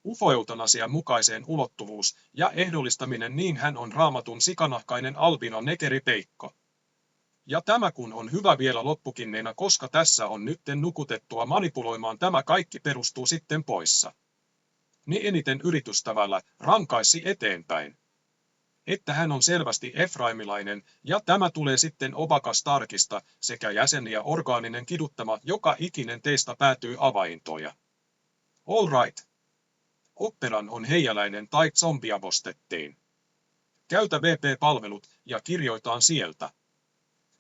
Ufo-eutanasian mukaiseen ulottuvuus ja ehdollistaminen, niin hän on Raamatun sikanahkainen albino nekeripeikko. Ja tämä kun on hyvä vielä loppukinneena, koska tässä on nytten nukutettua manipuloimaan, tämä kaikki perustuu sitten poissa. Niin eniten yritystävällä rankaisi eteenpäin. Että hän on selvästi efraimilainen, ja tämä tulee sitten Obaka Starkista, sekä jäseniä orgaaninen kiduttama, joka ikinen teistä päätyy avaintoja. All right. Operan on heijaläinen tai zombia postettiin. Käytä VP-palvelut ja kirjoitaan sieltä.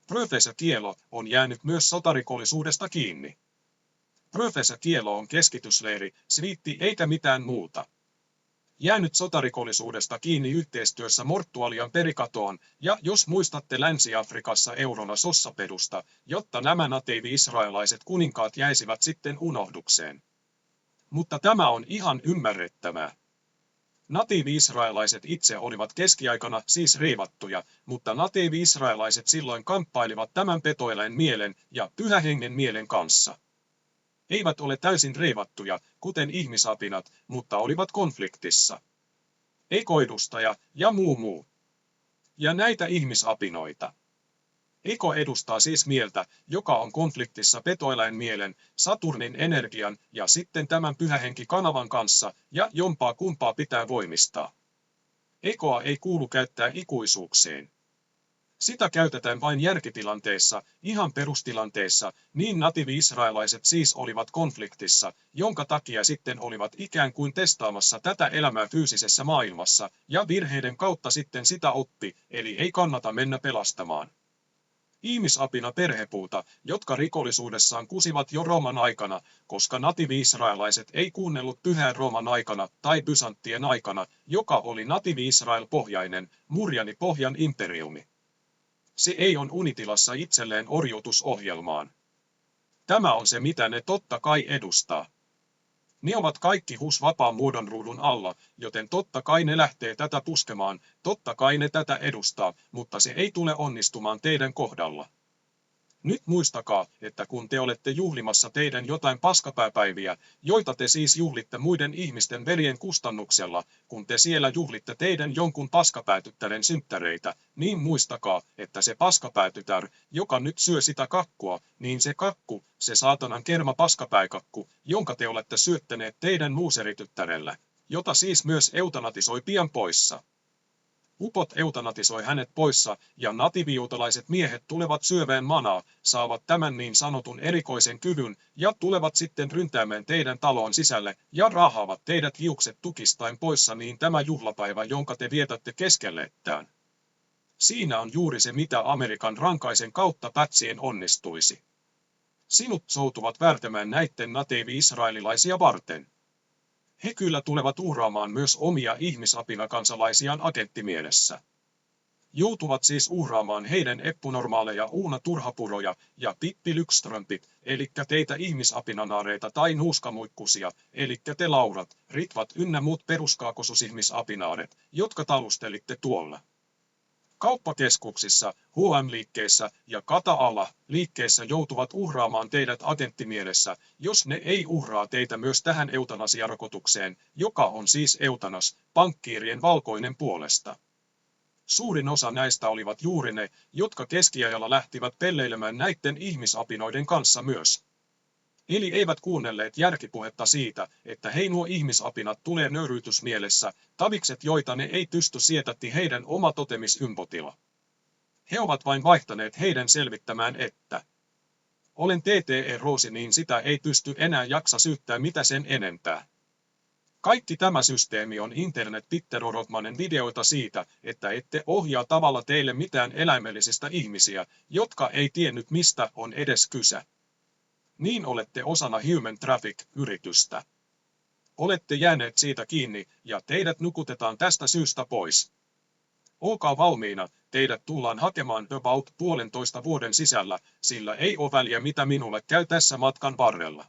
Professor Kielo on jäänyt myös sotarikollisuudesta kiinni. Professor Kielo on keskitysleiri, sviitti eikä mitään muuta. Jäänyt sotarikollisuudesta kiinni yhteistyössä Mortualian perikatoon, ja jos muistatte Länsi-Afrikassa Eurona Sossapedusta, jotta nämä natiivi-israelaiset kuninkaat jäisivät sitten unohdukseen. Mutta tämä on ihan ymmärrettävää. Natiivi-israelaiset itse olivat keskiaikana siis riivattuja, mutta natiivi-israelaiset silloin kamppailivat tämän petoeläin mielen ja pyhähengen mielen kanssa. Eivät ole täysin reivattuja, kuten ihmisapinat, mutta olivat konfliktissa. Ekoedustaja ja muu. Ja näitä ihmisapinoita. Eko edustaa siis mieltä, joka on konfliktissa petoeläinmielen, Saturnin energian ja sitten tämän pyhähenki-kanavan kanssa, ja jompaa kumpaa pitää voimistaa. Ekoa ei kuulu käyttää ikuisuukseen. Sitä käytetään vain järkitilanteessa, ihan perustilanteessa, niin natiivi-israelaiset siis olivat konfliktissa, jonka takia sitten olivat ikään kuin testaamassa tätä elämää fyysisessä maailmassa, ja virheiden kautta sitten sitä oppi, eli ei kannata mennä pelastamaan. Ihmisapina perhepuuta, jotka rikollisuudessaan kusivat jo Rooman aikana, koska natiivi-israelaiset ei kuunnellut pyhän Rooman aikana tai Byzanttien aikana, joka oli natiivi-Israel-pohjainen, Murjani-pohjan imperiumi. Se ei on unitilassa itselleen orjuutusohjelmaan. Tämä on se, mitä ne totta kai edustaa. Ne ovat kaikki vapaan muodon ruudun alla, joten totta kai ne lähtee tätä puskemaan, totta kai ne tätä edustaa, mutta se ei tule onnistumaan teidän kohdalla. Nyt muistakaa, että kun te olette juhlimassa teidän jotain paskapääpäiviä, joita te siis juhlitte muiden ihmisten veljen kustannuksella, kun te siellä juhlitte teidän jonkun paskapäätyttären synttäreitä, niin muistakaa, että se paskapäätytär, joka nyt syö sitä kakkua, niin se kakku, se saatanan kerma paskapääkakku, jonka te olette syöttäneet teidän muuserityttärellä, jota siis myös eutanatisoi pian poissa. Upot eutanatisoi hänet poissa, ja natiivijuutalaiset miehet tulevat syövään manaa, saavat tämän niin sanotun erikoisen kyvyn, ja tulevat sitten ryntäämään teidän taloon sisälle, ja raahaavat teidät hiukset tukistain poissa, niin tämä juhlapäivä, jonka te vietätte keskellettään. Siinä on juuri se, mitä Amerikan rankaisen kautta pätsien onnistuisi. Sinut soutuvat värtämään näitten natiivi-israelilaisia varten. He kyllä tulevat uhraamaan myös omia ihmisapinakansalaisiaan agenttimielessä. Joutuvat siis uhraamaan heidän eppunormaaleja Uuna Turhapuroja ja Pippi Lykströmpit, elikkä teitä ihmisapinanaareita tai nuuskamuikkusia, elikkä te Laurat, Ritvat ynnä muut peruskaakosusihmisapinaaret, jotka talustelitte tuolla. Kauppakeskuksissa, H&M-liikkeissä ja Kata-ala-liikkeissä joutuvat uhraamaan teidät agenttimielessä, jos ne ei uhraa teitä myös tähän eutanasiarokotukseen, joka on siis eutanas, pankkiirien valkoinen puolesta. Suurin osa näistä olivat juuri ne, jotka keskiajalla lähtivät pelleilemään näiden ihmisapinoiden kanssa myös. Eli eivät kuunnelleet järkipuhetta siitä, että hei nuo ihmisapinat tulee nöyryytysmielessä, tavikset joita ne ei pysty sietätti heidän oma totemisympotila. He ovat vain vaihtaneet heidän selvittämään, että olen TTE Roosi, niin sitä ei pysty enää jaksa syyttää mitä sen enempää. Kaikki tämä systeemi on internet-pitterorotmanen videoita siitä, että ette ohjaa tavalla teille mitään eläimellisistä ihmisiä, jotka ei tiennyt mistä on edes kyse. Niin olette osana Human Traffic-yritystä. Olette jääneet siitä kiinni ja teidät nukutetaan tästä syystä pois. Olkaa valmiina, teidät tullaan hakemaan about 1,5 vuoden sisällä, sillä ei ole väliä mitä minulle käy tässä matkan varrella.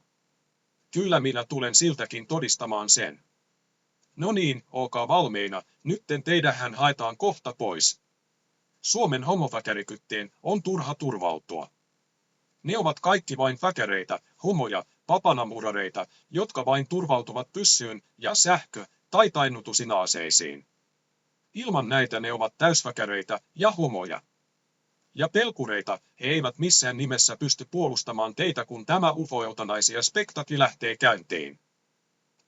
Kyllä minä tulen siltäkin todistamaan sen. No niin, olkaa valmiina, nytten teidähän haetaan kohta pois. Suomen homoväkärikyttiin on turha turvautua. Ne ovat kaikki vain väkäreitä, homoja, papanamurareita, jotka vain turvautuvat pyssyyn ja sähkö- tai tainnutusina-aseisiin. Ilman näitä ne ovat täysväkäreitä ja homoja. Ja pelkureita, he eivät missään nimessä pysty puolustamaan teitä, kun tämä ufo-eutanaisia-spektakli lähtee käyntiin.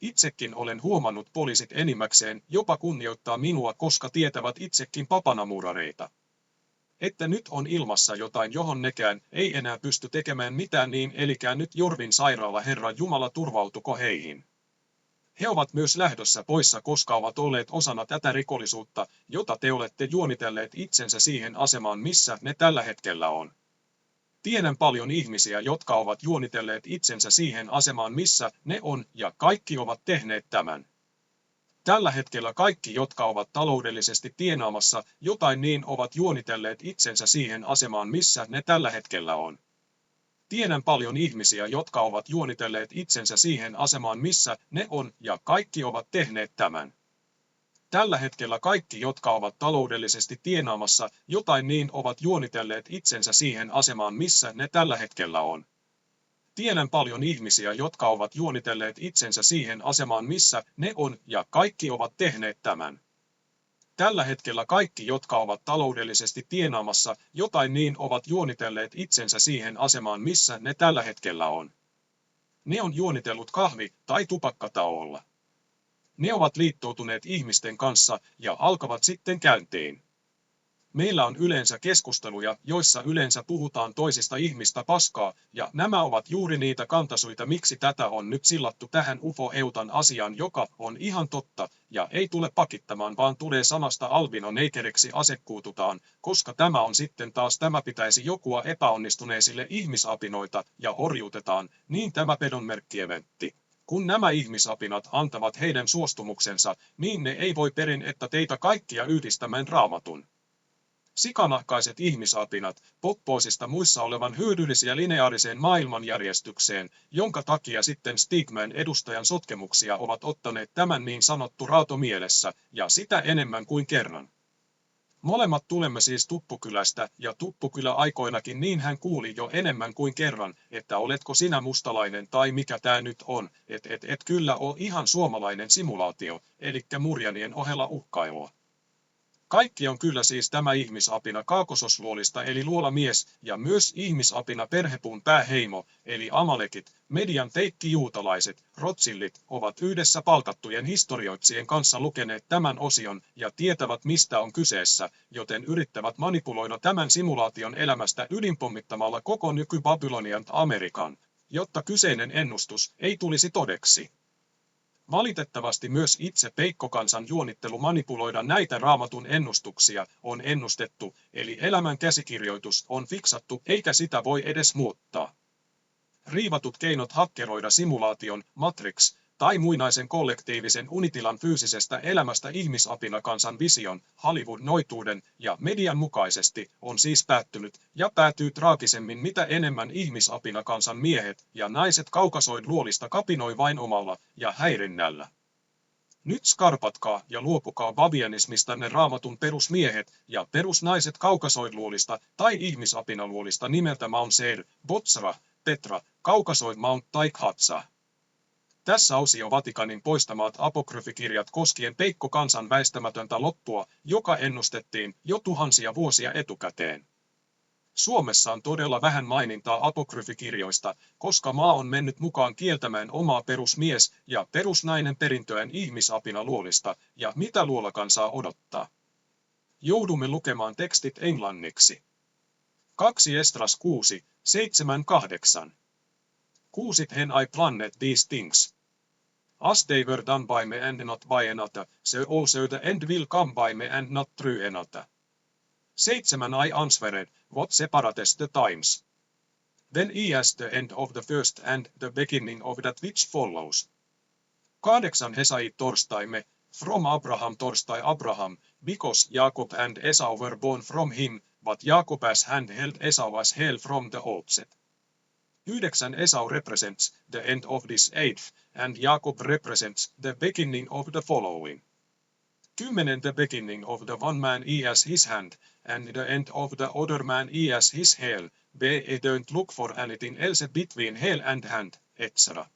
Itsekin olen huomannut poliisit enimmäkseen jopa kunnioittaa minua, koska tietävät itsekin papanamurareita. Että nyt on ilmassa jotain, johon nekään ei enää pysty tekemään mitään, niin elikään nyt Jorvin sairaala, Herra Jumala turvautuko heihin. He ovat myös lähdössä poissa, koska ovat olleet osana tätä rikollisuutta, jota te olette juonitelleet itsensä siihen asemaan, missä ne tällä hetkellä on. Tiedän paljon ihmisiä, jotka ovat juonitelleet itsensä siihen asemaan, missä ne on, ja kaikki ovat tehneet tämän. Tällä hetkellä kaikki, jotka ovat taloudellisesti tienaamassa jotain, niin ovat juonitelleet itsensä siihen asemaan, missä ne tällä hetkellä on. Tiedän paljon ihmisiä, jotka ovat juonitelleet itsensä siihen asemaan, missä ne on, ja kaikki ovat tehneet tämän. Tällä hetkellä kaikki, jotka ovat taloudellisesti tienaamassa jotain, niin ovat juonitelleet itsensä siihen asemaan, missä ne tällä hetkellä on. Tiedän paljon ihmisiä, jotka ovat juonitelleet itsensä siihen asemaan, missä ne on, ja kaikki ovat tehneet tämän. Tällä hetkellä kaikki, jotka ovat taloudellisesti tienaamassa jotain, niin ovat juonitelleet itsensä siihen asemaan, missä ne tällä hetkellä on. Ne on juonitellut kahvi- tai tupakkataolla. Ne ovat liittoutuneet ihmisten kanssa ja alkavat sitten käyntiin. Meillä on yleensä keskusteluja, joissa yleensä puhutaan toisista ihmistä paskaa, ja nämä ovat juuri niitä kantasyitä, miksi tätä on nyt sillattu tähän ufo-eutan-asiaan, joka on ihan totta, ja ei tule pakittamaan, vaan tulee sanasta albino-neikeriksi asekuututaan, koska tämä on sitten taas tämä pitäisi jokua epäonnistuneisille ihmisapinoita ja horjutetaan, niin tämä pedonmerkkieventti. Kun nämä ihmisapinat antavat heidän suostumuksensa, niin ne ei voi perin että teitä kaikkia yhdistämään Raamatun. Sikanahkaiset ihmisapinat, poppoosista muissa olevan hyödyllisiä lineaariseen maailmanjärjestykseen, jonka takia sitten stigman edustajan sotkemuksia ovat ottaneet tämän niin sanottu raato mielessä, ja sitä enemmän kuin kerran. Molemmat tulemme siis Tuppukylästä, ja Tuppukylä aikoinakin niin hän kuuli jo enemmän kuin kerran, että oletko sinä mustalainen tai mikä tää nyt on, et kyllä oo ihan suomalainen simulaatio, elikkä murjanien ohella uhkailua. Kaikki on kyllä siis tämä ihmisapina kaakososluolista eli luolamies ja myös ihmisapina perhepuun pääheimo eli amalekit, median teikkijuutalaiset, Rothschildit ovat yhdessä palkattujen historioitsijien kanssa lukeneet tämän osion ja tietävät mistä on kyseessä, joten yrittävät manipuloida tämän simulaation elämästä ydinpommittamalla koko nyky-Babylonian Amerikan, jotta kyseinen ennustus ei tulisi todeksi. Valitettavasti myös itse peikkokansan juonittelu manipuloida näitä Raamatun ennustuksia on ennustettu, eli elämän käsikirjoitus on fiksattu eikä sitä voi edes muuttaa. Riivatut keinot hakkeroida simulaation, Matrix, tai muinaisen kollektiivisen unitilan fyysisestä elämästä ihmisapinakansan vision, Hollywood-noituuden ja median mukaisesti on siis päättynyt ja päätyy traagisemmin mitä enemmän ihmisapinakansan miehet ja naiset kaukasoid-luolista kapinoi vain omalla ja häirinnällä. Nyt skarpatkaa ja luopukaa babianismista ne Raamatun perusmiehet ja perusnaiset kaukasoid-luolista tai ihmisapinaluolista nimeltä Mount Seir, Botsra, Petra, Kaukasoid Mount tai Khatsa. Tässä osio Vatikanin poistamat apokryfikirjat koskien peikkokansan väistämätöntä loppua, joka ennustettiin jo tuhansia vuosia etukäteen. Suomessa on todella vähän mainintaa apokryfikirjoista, koska maa on mennyt mukaan kieltämään omaa perusmies- ja perusnainen perintöään ihmisapinaluolista, ja mitä luolakansaa odottaa. Joudumme lukemaan tekstit englanniksi. 2 Esdras 6, 7-8. Kuusit hen I planned these things. As they were done by me and not by another, so also the end will come by me and not through another. 7 I answered, what separates the times? Then he has the end of the first and the beginning of that which follows. 8 Hesai torstaimme, from Abraham torstai Abraham, because Jacob and Esau were born from him, but Jacob as hand held Esau as hell from the outset. 9 Esau represents the end of this age, and Jacob represents the beginning of the following. 10 The beginning of the one man he has his hand, and the end of the other man he has his hell. B. Don't look for anything else between hell and hand. etc.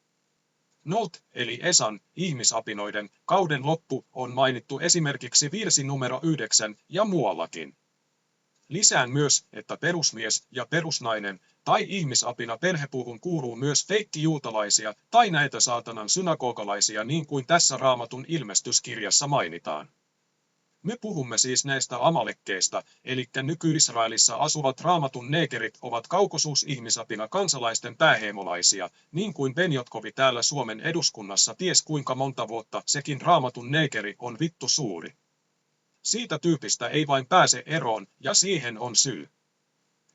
Note eli Esan, ihmisapinoiden, kauden loppu on mainittu esimerkiksi virsi numero 9 ja muuallakin. Lisään myös, että perusmies ja perusnainen tai ihmisapina perhepuuhun kuuluu myös feikkijuutalaisia tai näitä saatanan synagogalaisia niin kuin tässä Raamatun ilmestyskirjassa mainitaan. Me puhumme siis näistä amalekkeista, eli nyky-Israelissa asuvat Raamatun neekerit ovat kaukosuusihmisapina kansalaisten pääheimolaisia, niin kuin Benjotkovi täällä Suomen eduskunnassa ties kuinka monta vuotta sekin Raamatun neekeri on vittu suuri. Siitä tyypistä ei vain pääse eroon, ja siihen on syy.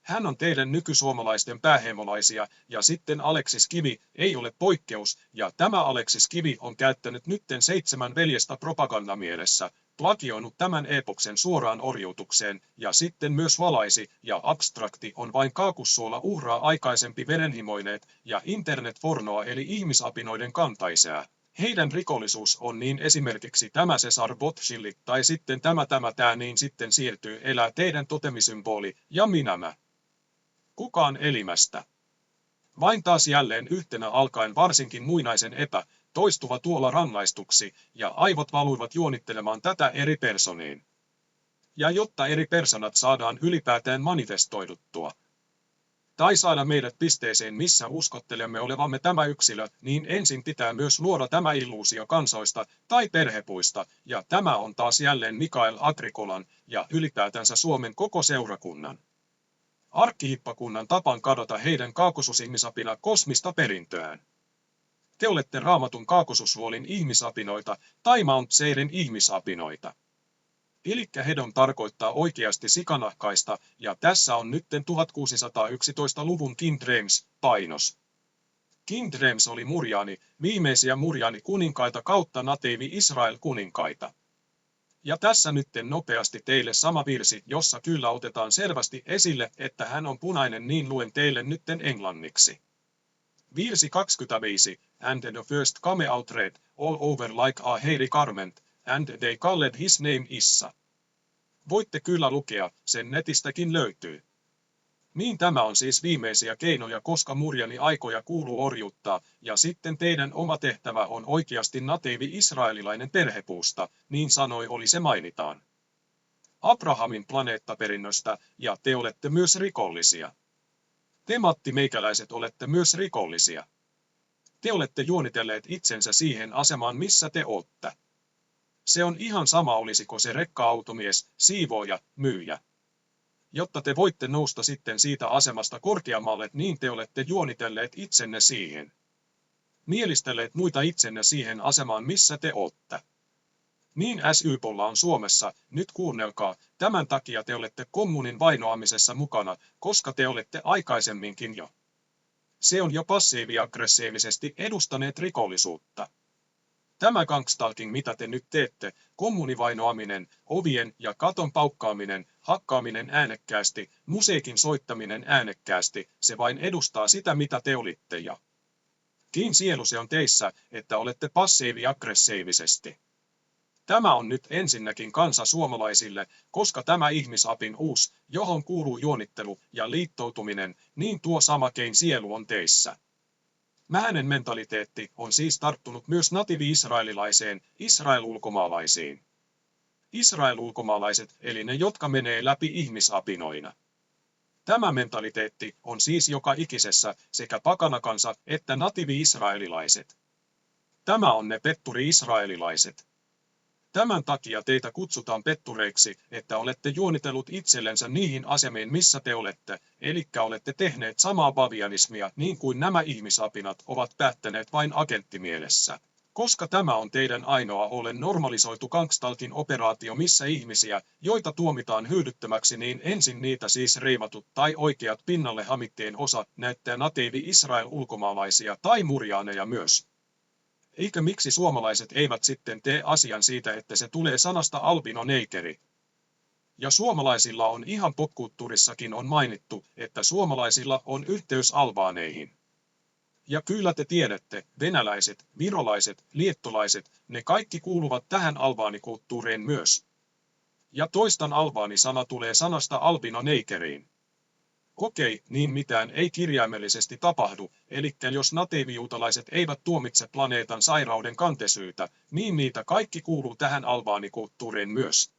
Hän on teidän nykysuomalaisten pääheimolaisia, ja sitten Aleksis Kivi ei ole poikkeus, ja tämä Aleksis Kivi on käyttänyt nytten 7 veljestä propagandamielessä, plagioinut tämän epoksen suoraan orjuutukseen, ja sitten myös valaisi, ja abstrakti on vain kaakussuola uhraa aikaisempi verenhimoineet, ja internetpornoa eli ihmisapinoiden kantaisää. Heidän rikollisuus on niin esimerkiksi tämä Cesar Botchilli tai sitten tämä niin sitten siirtyy elää teidän totemisymboli ja minämä. Kukaan elimästä. Vain taas jälleen yhtenä alkaen varsinkin muinaisen toistuva tuolla rangaistuksi ja aivot valuivat juonittelemaan tätä eri personiin. Ja jotta eri personat saadaan ylipäätään manifestoiduttua. Tai saada meidät pisteeseen, missä uskottelemme olevamme tämä yksilö, niin ensin pitää myös luoda tämä illuusio kansoista tai perhepuista, ja tämä on taas jälleen Mikael Agrikolan ja ylipäätänsä Suomen koko seurakunnan. Arkkihippakunnan tapan kadota heidän kaakosusihmisapina kosmista perintöään. Te olette Raamatun kaakosusvuolin ihmisapinoita tai Mount Seirin ihmisapinoita. Elikkä hedon tarkoittaa oikeasti sikanahkaista, ja tässä on nytten 1611-luvun King James painos. King James oli murjaani, viimeisiä murjaani kuninkaita kautta natiivi Israel kuninkaita. Ja tässä nytten nopeasti teille sama virsi, jossa kyllä otetaan selvästi esille, että hän on punainen, niin luen teille nytten englanniksi. Virsi 25, and the first came out red, all over like a hairy garment, and they called his name Issa. Voitte kyllä lukea, sen netistäkin löytyy. Niin tämä on siis viimeisiä keinoja, koska murjani aikoja kuuluu orjuttaa, ja sitten teidän oma tehtävä on oikeasti natiivi israelilainen perhepuusta, niin sanoi oli se mainitaan. Abrahamin planeettaperinnöstä, ja te olette myös rikollisia. Te Matti meikäläiset olette myös rikollisia. Te olette juonitelleet itsensä siihen asemaan, missä te ootte. Se on ihan sama, olisiko se rekka-automies, siivooja, myyjä. Jotta te voitte nousta sitten siitä asemasta korkeammalle, niin te olette juonitelleet itsenne siihen. Mielistelleet muita itsenne siihen asemaan, missä te ootte. Niin SYP:lla on Suomessa, nyt kuunnelkaa, tämän takia te olette kommunin vainoamisessa mukana, koska te olette aikaisemminkin jo. Se on jo passiivi-aggressiivisesti edustaneet rikollisuutta. Tämä gangstalking, mitä te nyt teette, kommunivainoaminen, ovien ja katon paukkaaminen, hakkaaminen äänekkäästi, musiikin soittaminen äänekkäästi, se vain edustaa sitä, mitä te olitte ja. Kiin sielu se on teissä, että olette passiivi-aggressiivisesti. Tämä on nyt ensinnäkin kansa suomalaisille, koska tämä ihmisapin uus, johon kuuluu juonittelu ja liittoutuminen, niin tuo sama kein sielu on teissä. Mähänen mentaliteetti on siis tarttunut myös natiivi-israelilaiseen, Israel-ulkomaalaisiin. Israel-ulkomaalaiset eli ne, jotka menee läpi ihmisapinoina. Tämä mentaliteetti on siis joka ikisessä sekä pakanakansa että natiivi-israelilaiset. Tämä on ne petturi-israelilaiset. Tämän takia teitä kutsutaan pettureiksi, että olette juonitellut itsellensä niihin asemiin, missä te olette, elikkä olette tehneet samaa bavianismia niin kuin nämä ihmisapinat ovat päättäneet vain agenttimielessä. Koska tämä on teidän ainoa ollen normalisoitu gangstalkin operaatio, missä ihmisiä, joita tuomitaan hyödyttömäksi, niin ensin niitä siis reivatut tai oikeat pinnalle hamitteen osa näyttää natiivi Israel ulkomaalaisia tai murjaaneja myös. Eikö miksi suomalaiset eivät sitten tee asian siitä, että se tulee sanasta albino-neikeri? Ja suomalaisilla on ihan popkulttuurissakin on mainittu, että suomalaisilla on yhteys albaaneihin. Ja kyllä te tiedätte, venäläiset, virolaiset, liettolaiset, ne kaikki kuuluvat tähän albaanikulttuuriin myös. Ja toistan albaani-sana tulee sanasta albino-neikeriin. Okei, niin mitään ei kirjaimellisesti tapahdu, eli jos natiivijuutalaiset eivät tuomitse planeetan sairauden kantesyytä, niin niitä kaikki kuuluu tähän albaanikulttuuriin myös.